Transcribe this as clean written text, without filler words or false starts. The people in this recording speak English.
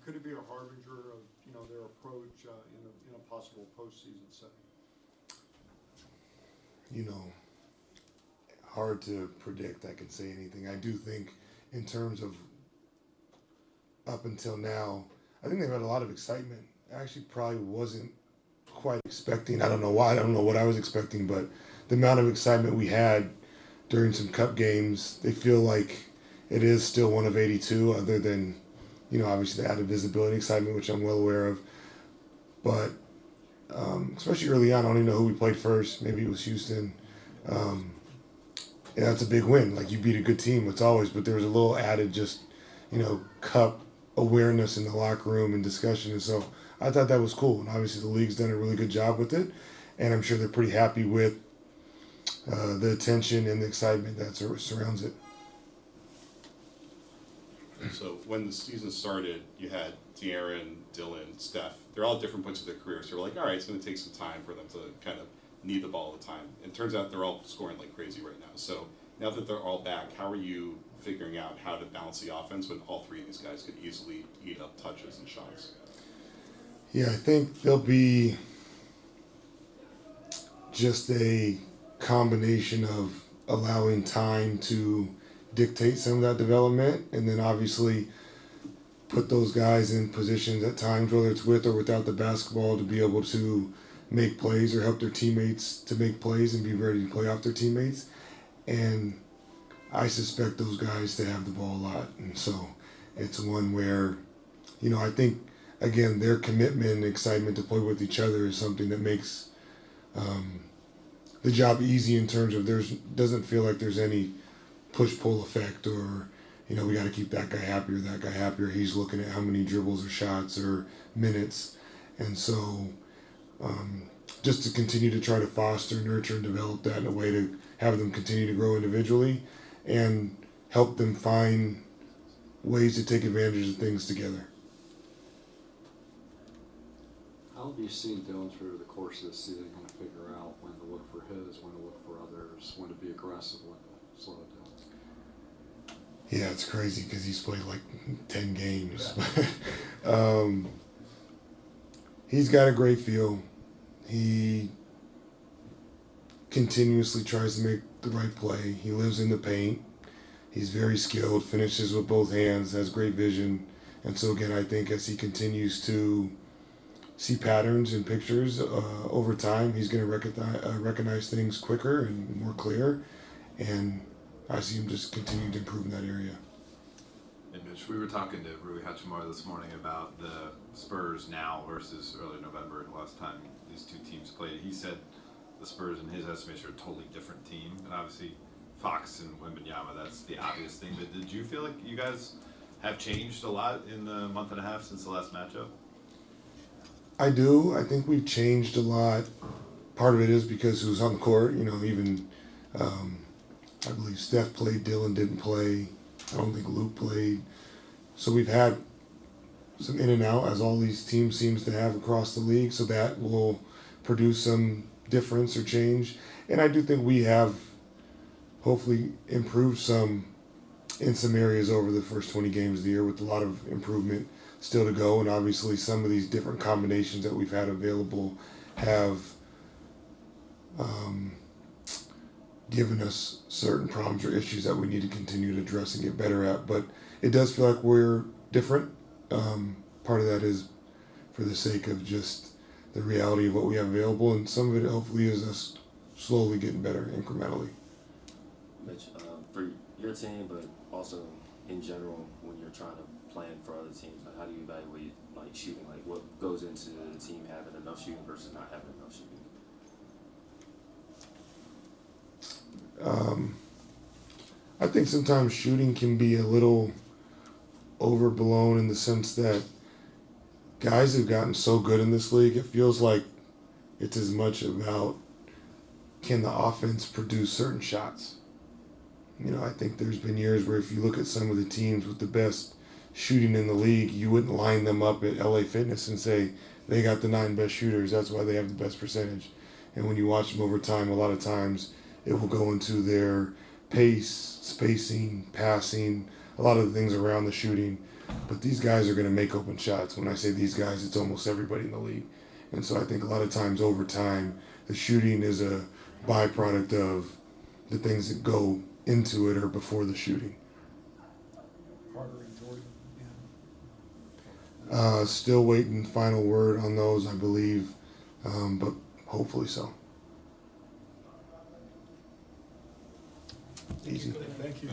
could it be a harbinger of their approach in a possible postseason setting? You know, hard to predict. I can say anything. I do think, in terms of up until now, I think they've had a lot of excitement. I actually probably wasn't quite expecting. I don't know why. I don't know what I was expecting, but the amount of excitement we had during some cup games, they feel like it is still one of 82, other than, obviously the added visibility and excitement, which I'm well aware of. But especially early on, I don't even know who we played first. Maybe it was Houston. Yeah, that's a big win. Like, you beat a good team, it's always, but there was a little added just, cup awareness in the locker room and discussion. And so I thought that was cool. And obviously the league's done a really good job with it. And I'm sure they're pretty happy with the attention and the excitement that surrounds it. So when the season started, you had De'Aaron, Dylan, Steph. They're all at different points of their career. So we're like, all right, it's going to take some time for them to kind of need the ball all the time. And it turns out they're all scoring like crazy right now. So now that they're all back, how are you figuring out how to balance the offense when all three of these guys could easily eat up touches and shots? Yeah, I think there'll be just a combination of allowing time to dictate some of that development, and then obviously put those guys in positions at times, whether it's with or without the basketball, to be able to make plays or help their teammates to make plays and be ready to play off their teammates. And I suspect those guys to have the ball a lot. And so it's one where, I think, again, their commitment and excitement to play with each other is something that makes the job easy, in terms of doesn't feel like there's any push-pull effect, or, we got to keep that guy happy or that guy happier. He's looking at how many dribbles or shots or minutes. And so just to continue to try to foster, nurture, and develop that in a way to have them continue to grow individually and help them find ways to take advantage of things together. How have you seen Dylan through the course of the season kind of figure out when to look for his, when to look for others, when to be aggressive, when to slow it down? Yeah, it's crazy because he's played like 10 games. Yeah. He's got a great feel. He continuously tries to make the right play. He lives in the paint. He's very skilled, finishes with both hands, has great vision. And so, again, I think as he continues to see patterns and pictures over time, he's going to recognize things quicker and more clear. And I see him just continuing to improve in that area. And Mitch, we were talking to Rui Hachimura this morning about the Spurs now versus early November, the last time these two teams played. He said the Spurs, in his estimation, are a totally different team. And obviously, Fox and Wembanyama, that's the obvious thing. But did you feel like you guys have changed a lot in the month and a half since the last matchup? I do. I think we've changed a lot. Part of it is because who's on the court. Even I believe Steph played, Dylan didn't play. I don't think Luke played. So we've had some in and out, as all these teams seems to have across the league. So that will produce some difference or change. And I do think we have hopefully improved some in some areas over the first 20 games of the year, with a lot of improvement still to go. And obviously some of these different combinations that we've had available have given us certain problems or issues that we need to continue to address and get better at. But it does feel like we're different. Part of that is for the sake of just the reality of what we have available, and some of it hopefully is us slowly getting better incrementally. Mitch, for your team, but also in general, when you're trying to plan for other teams, how do you evaluate shooting? What goes into the team having enough shooting versus not having enough shooting? I think sometimes shooting can be a little overblown, in the sense that guys have gotten so good in this league, it feels like it's as much about, can the offense produce certain shots? I think there's been years where if you look at some of the teams with the best shooting in the league, you wouldn't line them up at LA Fitness and say they got the 9 best shooters, that's why they have the best percentage. And when you watch them over time, a lot of times it will go into their pace, spacing, passing, a lot of the things around the shooting. But these guys are going to make open shots. When I say these guys, it's almost everybody in the league. And so I think a lot of times over time, the shooting is a byproduct of the things that go into it or before the shooting. Carter and Jordan, Still waiting final word on those, I believe, but hopefully so. Easy. Thank you.